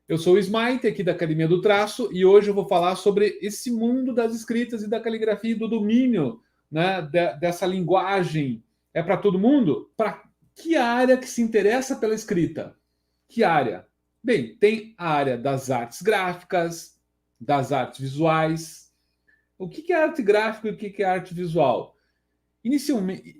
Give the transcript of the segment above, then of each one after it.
Eu sou o Smite, aqui da Academia do Traço, e hoje eu vou falar sobre esse mundo das escritas e da caligrafia e do domínio, né, dessa linguagem. É para todo mundo? Para que área que se interessa pela escrita? Que área? Bem, tem a área das artes gráficas, das artes visuais. O que é arte gráfica e o que é arte visual? Inicialmente,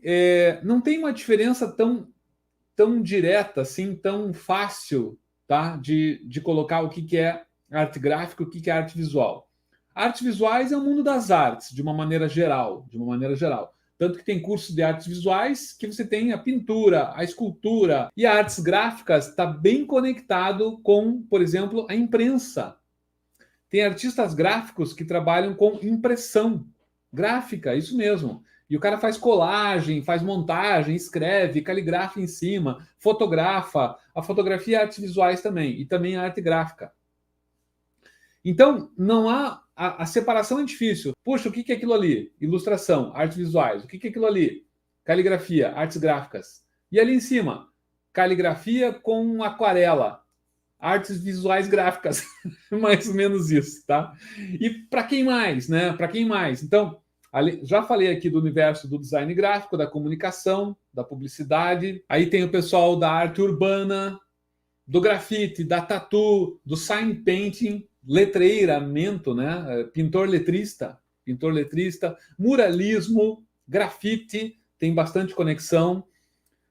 não tem uma diferença tão direta, assim, tão fácil, tá? De colocar o que é arte gráfica e o que é arte visual. Artes visuais é o mundo das artes, de uma maneira geral, Tanto que tem cursos de artes visuais que você tem a pintura, a escultura, e artes gráficas está bem conectado com, por exemplo, a imprensa. Tem artistas gráficos que trabalham com impressão gráfica, isso mesmo. E o cara faz colagem, faz montagem, escreve, caligrafa em cima, fotografa. A fotografia é artes visuais também, e também a arte gráfica. Então, não há. A separação é difícil. Puxa, o que é aquilo ali? Ilustração, artes visuais. O que é aquilo ali? Caligrafia, artes gráficas. E ali em cima, caligrafia com aquarela, artes visuais gráficas. Mais ou menos isso, tá? E para quem mais, né? Para quem mais? Então, já falei aqui do universo do design gráfico, da comunicação, da publicidade. Aí tem o pessoal da arte urbana, do grafite, da tatu, do sign painting, letreiramento, né? Pintor letrista, muralismo, grafite, tem bastante conexão.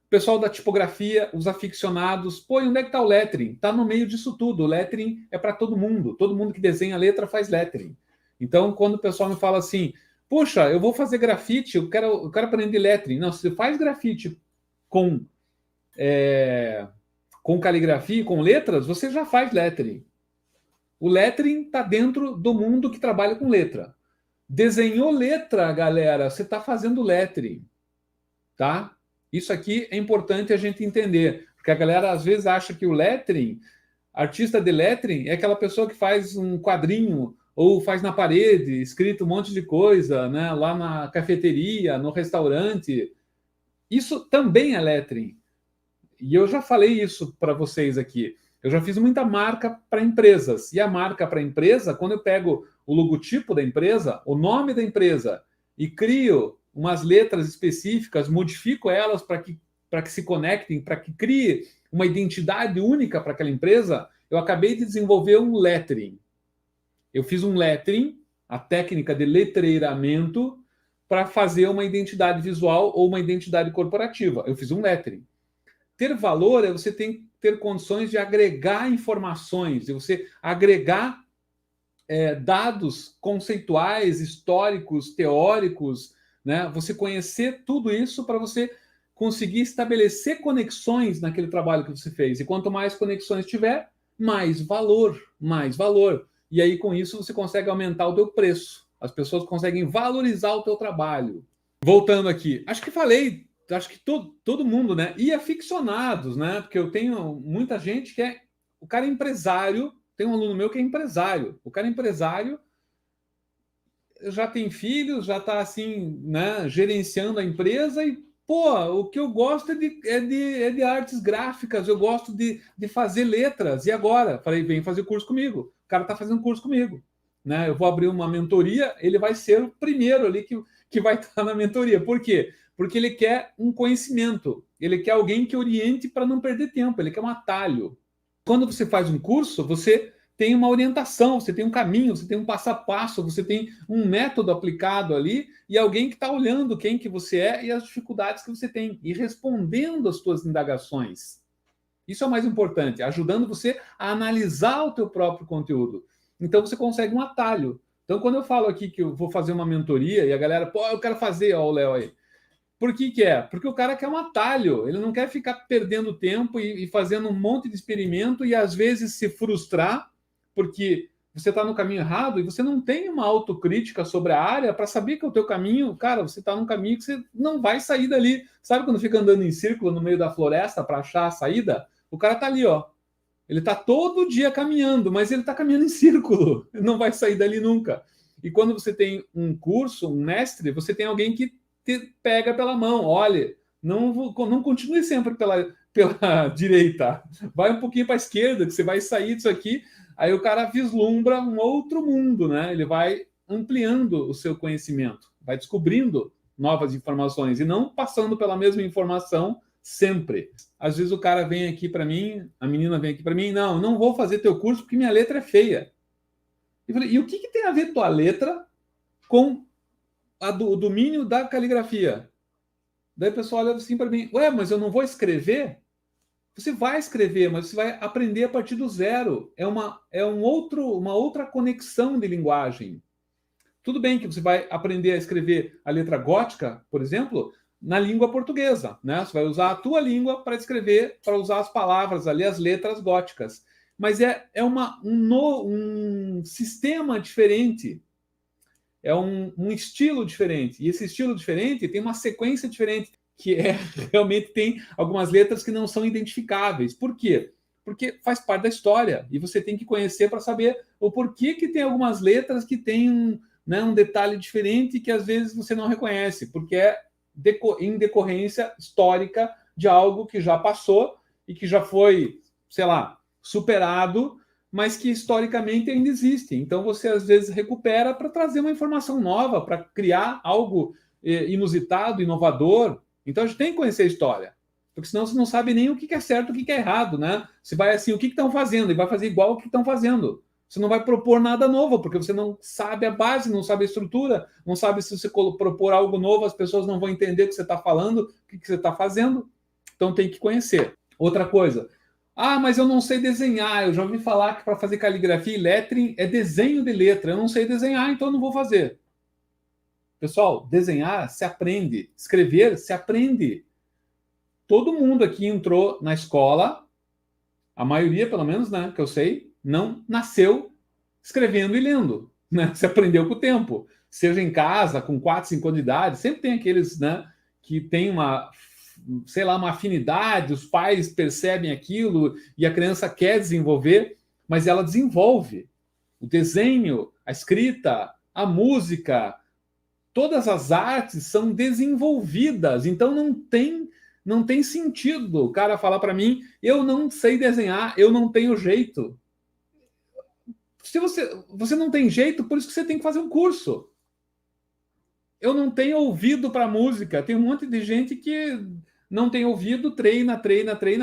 O pessoal da tipografia, os aficionados. Pô, e onde é que está o lettering? Está no meio disso tudo. O lettering é para todo mundo. Todo mundo que desenha letra faz lettering. Então, quando o pessoal me fala assim, puxa, eu vou fazer grafite, eu quero aprender lettering. Não, se você faz grafite com caligrafia, com letras, você já faz lettering. O lettering está dentro do mundo que trabalha com letra. Desenhou letra, galera, você está fazendo lettering. Tá? Isso aqui é importante a gente entender, porque a galera às vezes acha que o lettering, artista de lettering, é aquela pessoa que faz um quadrinho ou faz na parede, escrito um monte de coisa, né? Lá na cafeteria, no restaurante. Isso também é lettering. E eu já falei isso para vocês aqui. Eu já fiz muita marca para empresas. E a marca para empresa, quando eu pego o logotipo da empresa, o nome da empresa, e crio umas letras específicas, modifico elas para que se conectem, para que crie uma identidade única para aquela empresa, eu acabei de desenvolver um lettering. Eu fiz um lettering, a técnica de letreiramento, para fazer uma identidade visual ou uma identidade corporativa. Eu fiz um lettering. Ter valor é você ter condições de agregar informações, de você agregar dados conceituais, históricos, teóricos, né? Você conhecer tudo isso para você conseguir estabelecer conexões naquele trabalho que você fez. E quanto mais conexões tiver, mais valor, mais valor. E aí, com isso, você consegue aumentar o teu preço. As pessoas conseguem valorizar o teu trabalho. Voltando aqui, acho que todo mundo, né? E aficionados, né? Porque eu tenho muita gente que o cara é empresário. Tem um aluno meu que é empresário. O cara é empresário, já tem filhos, já está assim, né, gerenciando a empresa e, pô, o que eu gosto é de artes gráficas, eu gosto de fazer letras. E agora? Falei, vem fazer curso comigo. O cara está fazendo curso comigo. Né? Eu vou abrir uma mentoria, ele vai ser o primeiro ali que vai estar na mentoria. Por quê? Porque ele quer um conhecimento, ele quer alguém que oriente para não perder tempo, ele quer um atalho. Quando você faz um curso, você tem uma orientação, você tem um caminho, você tem um passo a passo, você tem um método aplicado ali e alguém que está olhando quem que você é e as dificuldades que você tem e respondendo as suas indagações. Isso é o mais importante, ajudando você a analisar o teu próprio conteúdo. Então você consegue um atalho. Então quando eu falo aqui que eu vou fazer uma mentoria e a galera, pô, eu quero fazer, ó, o Léo aí. Por que é? Porque o cara quer um atalho, ele não quer ficar perdendo tempo e fazendo um monte de experimento e às vezes se frustrar porque você está no caminho errado e você não tem uma autocrítica sobre a área para saber que o teu caminho, cara, você está num caminho que você não vai sair dali. Sabe quando fica andando em círculo no meio da floresta para achar a saída? O cara está ali, ó. Ele está todo dia caminhando, mas ele está caminhando em círculo. Ele não vai sair dali nunca. E quando você tem um curso, um mestre, você tem alguém que te pega pela mão. Olha, não continue sempre pela direita, vai um pouquinho para a esquerda, que você vai sair disso aqui. Aí o cara vislumbra um outro mundo, né? Ele vai ampliando o seu conhecimento, vai descobrindo novas informações e não passando pela mesma informação sempre. Às vezes o cara vem aqui para mim, a menina vem aqui para mim, não vou fazer teu curso porque minha letra é feia. Eu falei, e o que tem a ver tua letra com o domínio da caligrafia? Daí o pessoal olha assim para mim, ué, mas eu não vou escrever? Você vai escrever, mas você vai aprender a partir do zero. Uma outra conexão de linguagem. Tudo bem que você vai aprender a escrever a letra gótica, por exemplo, na língua portuguesa, né? Você vai usar a tua língua para escrever, para usar as palavras ali, as letras góticas. Mas é um sistema diferente, é um estilo diferente. E esse estilo diferente tem uma sequência diferente, que realmente tem algumas letras que não são identificáveis. Por quê? Porque faz parte da história e você tem que conhecer para saber o porquê que tem algumas letras que têm um detalhe diferente que às vezes você não reconhece, porque é em decorrência histórica de algo que já passou e que já foi, sei lá, superado, mas que historicamente ainda existe. Então você às vezes recupera para trazer uma informação nova, para criar algo inusitado, inovador. Então a gente tem que conhecer a história, porque senão você não sabe nem o que é certo, o que é errado, né? Você vai assim, o que estão fazendo, e vai fazer igual o que estão fazendo. Você não vai propor nada novo, porque você não sabe a base, não sabe a estrutura, não sabe se você propor algo novo, as pessoas não vão entender o que você está falando, o que você está fazendo. Então tem que conhecer. Outra coisa, mas eu não sei desenhar. Eu já ouvi falar que para fazer caligrafia e lettering é desenho de letra. Eu não sei desenhar, então eu não vou fazer. Pessoal, desenhar se aprende, escrever se aprende. Todo mundo aqui entrou na escola, a maioria, pelo menos, né, que eu sei, não nasceu escrevendo e lendo, né? Se aprendeu com o tempo. Seja em casa, com 4, 5 anos de idade, sempre tem aqueles, né, que tem uma, sei lá, uma afinidade, os pais percebem aquilo e a criança quer desenvolver, mas ela desenvolve. O desenho, a escrita, a música, todas as artes são desenvolvidas, então não tem sentido o cara falar para mim, eu não sei desenhar, eu não tenho jeito. Se você não tem jeito, por isso que você tem que fazer um curso. Eu não tenho ouvido para música, tem um monte de gente que não tem ouvido, treina,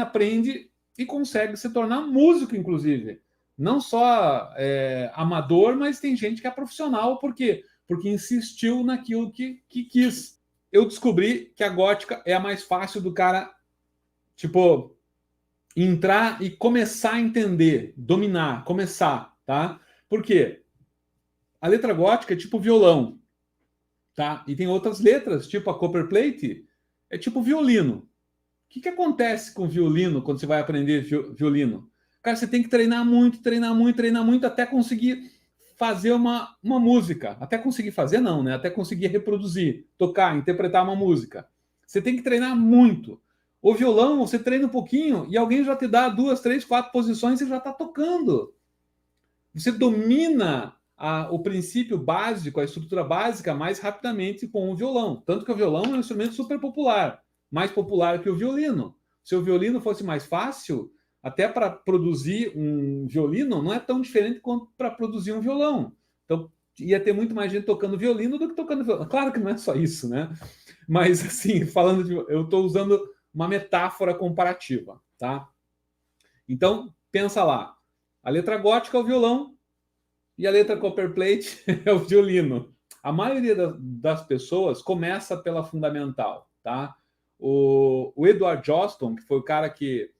aprende e consegue se tornar músico, inclusive. Não só amador, mas tem gente que é profissional, por quê? Porque insistiu naquilo que quis. Eu descobri que a gótica é a mais fácil do cara, tipo, entrar e começar a entender, dominar, começar, tá? Por quê? A letra gótica é tipo violão, tá? E tem outras letras, tipo a copperplate, é tipo violino. O que acontece com o violino quando você vai aprender violino? Cara, você tem que treinar muito, até conseguir fazer uma música. Até conseguir fazer, não, né? Até conseguir reproduzir, tocar, interpretar uma música. Você tem que treinar muito. O violão, você treina um pouquinho e alguém já te dá 2, 3, 4 posições e já está tocando. Você domina o princípio básico, a estrutura básica, mais rapidamente com o violão. Tanto que o violão é um instrumento super popular, mais popular que o violino. Se o violino fosse mais fácil, até para produzir um violino, não é tão diferente quanto para produzir um violão. Então, ia ter muito mais gente tocando violino do que tocando violão. Claro que não é só isso, né? Mas, assim, eu estou usando uma metáfora comparativa, tá? Então, pensa lá. A letra gótica é o violão e a letra copperplate é o violino. A maioria das pessoas começa pela fundamental, tá? O Edward Johnston, que foi o cara que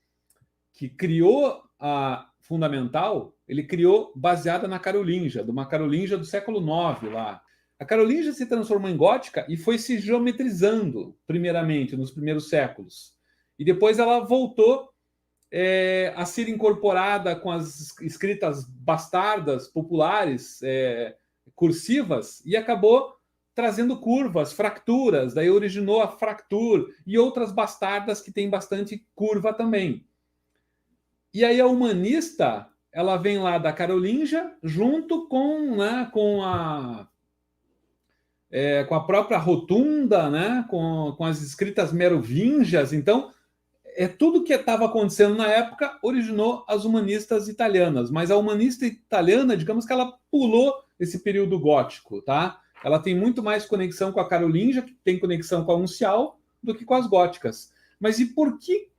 criou a fundamental, ele criou baseada na Carolingia, de uma Carolingia do século IX lá. A Carolingia se transformou em gótica e foi se geometrizando, primeiramente, nos primeiros séculos. E depois ela voltou a ser incorporada com as escritas bastardas, populares, cursivas, e acabou trazendo curvas, fracturas, daí originou a fracture e outras bastardas que têm bastante curva também. E aí a humanista, ela vem lá da Carolingia, junto com a própria rotunda, né, com as escritas merovingias. Então, tudo que estava acontecendo na época originou as humanistas italianas, mas a humanista italiana, digamos que ela pulou esse período gótico, tá? Ela tem muito mais conexão com a Carolingia, que tem conexão com a Uncial, do que com as góticas. Mas e por que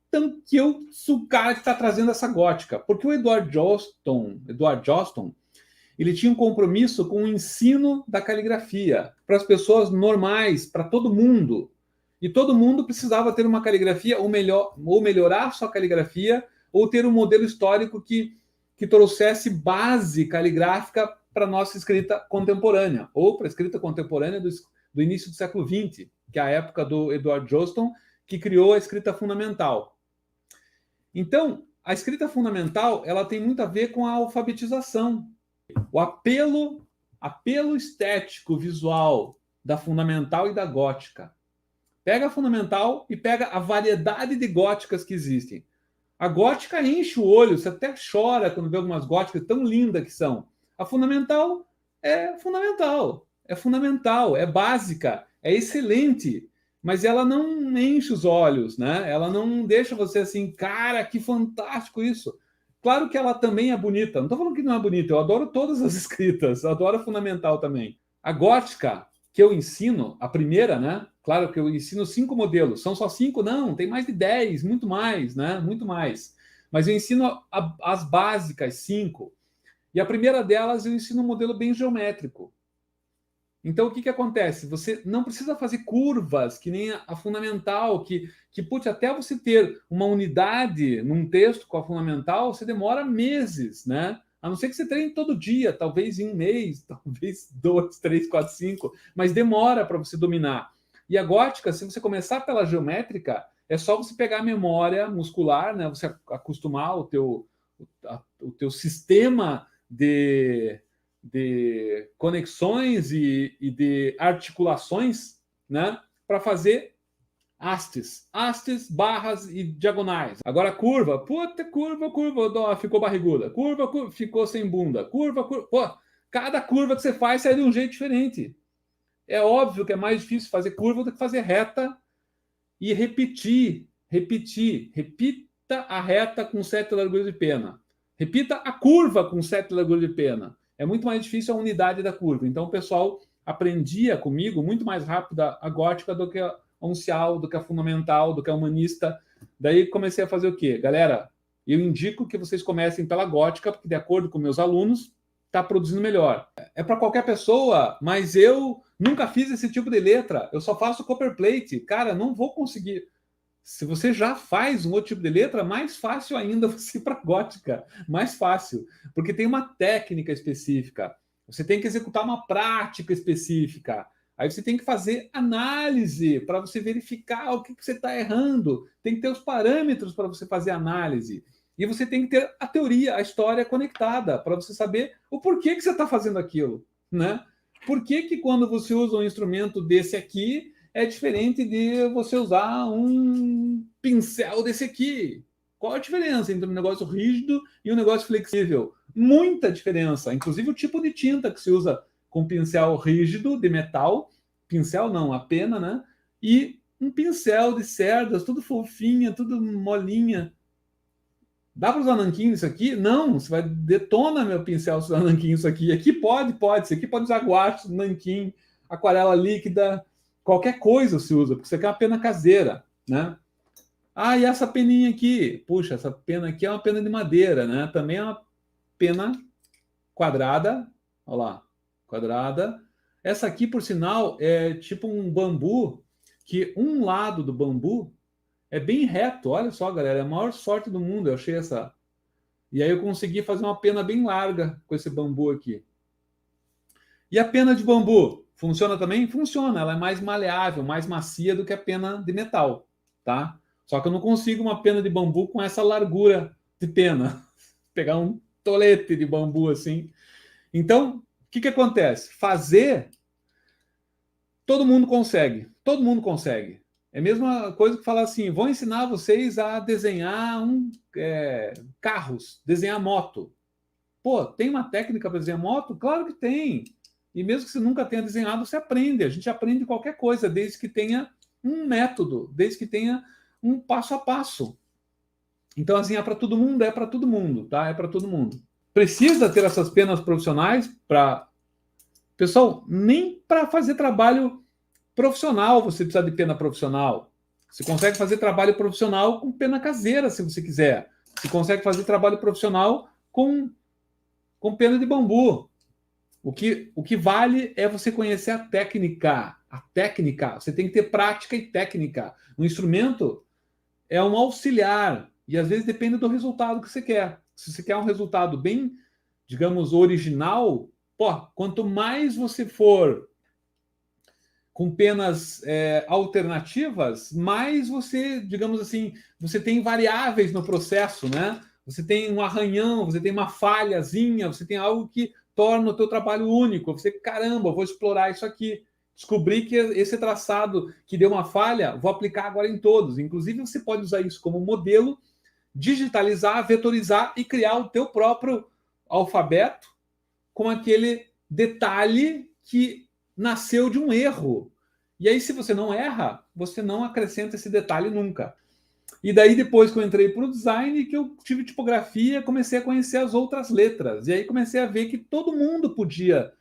que eu sou o cara que está trazendo essa gótica? Porque o Edward Johnston, ele tinha um compromisso com o ensino da caligrafia para as pessoas normais, para todo mundo. E todo mundo precisava ter uma caligrafia, ou melhorar sua caligrafia, ou ter um modelo histórico que trouxesse base caligráfica para a nossa escrita contemporânea, ou para a escrita contemporânea do início do século XX, que é a época do Edward Johnston, que criou a escrita fundamental. Então, a escrita fundamental ela tem muito a ver com a alfabetização. O apelo estético, visual da fundamental e da gótica. Pega a fundamental e pega a variedade de góticas que existem. A gótica enche o olho, você até chora quando vê algumas góticas tão lindas que são. A fundamental é fundamental, é básica, é excelente, mas ela não enche os olhos, né? Ela não deixa você assim, cara, que fantástico isso. Claro que ela também é bonita, não estou falando que não é bonita, eu adoro todas as escritas, eu adoro a fundamental também. A gótica que eu ensino, a primeira, né? Claro que eu ensino 5 modelos. São só 5? Não, tem mais de 10, muito mais, né? Muito mais. Mas eu ensino as básicas, 5. E a primeira delas eu ensino um modelo bem geométrico. Então, o que acontece? Você não precisa fazer curvas, que nem a fundamental, putz, até você ter uma unidade num texto com a fundamental, você demora meses, né? A não ser que você treine todo dia, talvez em um mês, talvez 2, 3, 4, 5, mas demora para você dominar. E a gótica, se você começar pela geométrica, é só você pegar a memória muscular, né? Você acostumar o teu sistema de conexões e de articulações, né? Para fazer hastes, barras e diagonais. Agora curva, puta, curva, ficou barriguda. Curva, ficou sem bunda. Curva, pô, cada curva que você faz sai de um jeito diferente. É óbvio que é mais difícil fazer curva do que fazer reta e repetir. Repita a reta com 7 larguras de pena. Repita a curva com 7 larguras de pena. É muito mais difícil a unidade da curva. Então o pessoal aprendia comigo muito mais rápido a gótica do que a uncial, do que a fundamental, do que a humanista. Daí comecei a fazer o quê? Galera, eu indico que vocês comecem pela gótica, porque de acordo com meus alunos, está produzindo melhor. É para qualquer pessoa, mas eu nunca fiz esse tipo de letra. Eu só faço copperplate. Cara, não vou conseguir. Se você já faz um outro tipo de letra, mais fácil ainda você ir para gótica. Mais fácil. Porque tem uma técnica específica. Você tem que executar uma prática específica. Aí você tem que fazer análise para você verificar o que você está errando. Tem que ter os parâmetros para você fazer análise. E você tem que ter a teoria, a história conectada, para você saber o porquê que você está fazendo aquilo, né? Por que quando você usa um instrumento desse aqui, é diferente de você usar um pincel desse aqui? Qual a diferença entre um negócio rígido e um negócio flexível? Muita diferença. Inclusive o tipo de tinta que se usa com pincel rígido de metal, pincel não, a pena, né? E um pincel de cerdas, tudo fofinha, tudo molinha. Dá para usar nanquim isso aqui? Não, você vai detona meu pincel se usar nanquim isso aqui. Aqui pode. Isso aqui pode usar guache, nanquim, aquarela líquida, qualquer coisa se usa, porque isso aqui é uma pena caseira, né? Ah, e essa peninha aqui? Puxa, essa pena aqui é uma pena de madeira, né? Também é uma pena quadrada, olha lá, quadrada. Essa aqui, por sinal, é tipo um bambu, que um lado do bambu é bem reto, olha só, galera, é a maior sorte do mundo, eu achei essa. E aí eu consegui fazer uma pena bem larga com esse bambu aqui. E a pena de bambu, funciona também? Funciona, ela é mais maleável, mais macia do que a pena de metal, tá? Só que eu não consigo uma pena de bambu com essa largura de pena. Pegar um tolete de bambu assim. Então, o que acontece? Fazer, todo mundo consegue. Todo mundo consegue. É a mesma coisa que falar assim, vou ensinar vocês a desenhar carros, desenhar moto. Pô, tem uma técnica para desenhar moto? Claro que tem. E mesmo que você nunca tenha desenhado, você aprende. A gente aprende qualquer coisa, desde que tenha um método, desde que tenha um passo a passo, Então, assim, é para todo mundo, tá? É para todo mundo. Precisa ter essas penas profissionais para... Pessoal, nem para fazer trabalho profissional você precisa de pena profissional. Você consegue fazer trabalho profissional com pena caseira, se você quiser. Você consegue fazer trabalho profissional com pena de bambu. O que vale é você conhecer a técnica. A técnica. Você tem que ter prática e técnica. O instrumento é um auxiliar. E às vezes depende do resultado que você quer. Se você quer um resultado bem, digamos, original, pô, quanto mais você for com penas alternativas, mais você, digamos assim, você tem variáveis no processo, né? Você tem um arranhão, você tem uma falhazinha, você tem algo que torna o teu trabalho único. Você, caramba, vou explorar isso aqui. Descobri que esse traçado que deu uma falha, vou aplicar agora em todos. Inclusive, você pode usar isso como modelo, digitalizar, vetorizar e criar o teu próprio alfabeto com aquele detalhe que nasceu de um erro. E aí, se você não erra, você não acrescenta esse detalhe nunca. E daí, depois que eu entrei para o design, que eu tive tipografia, comecei a conhecer as outras letras. E aí comecei a ver que todo mundo podia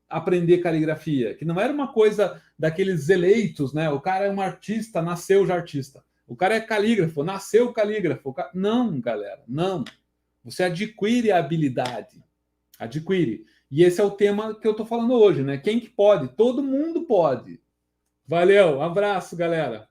aprender caligrafia, que não era uma coisa daqueles eleitos, né? O cara é um artista, nasceu já artista. O cara é calígrafo, nasceu calígrafo. Não, galera, não. Você adquire a habilidade. Adquire. E esse é o tema que eu estou falando hoje, né? Quem que pode? Todo mundo pode. Valeu, um abraço, galera.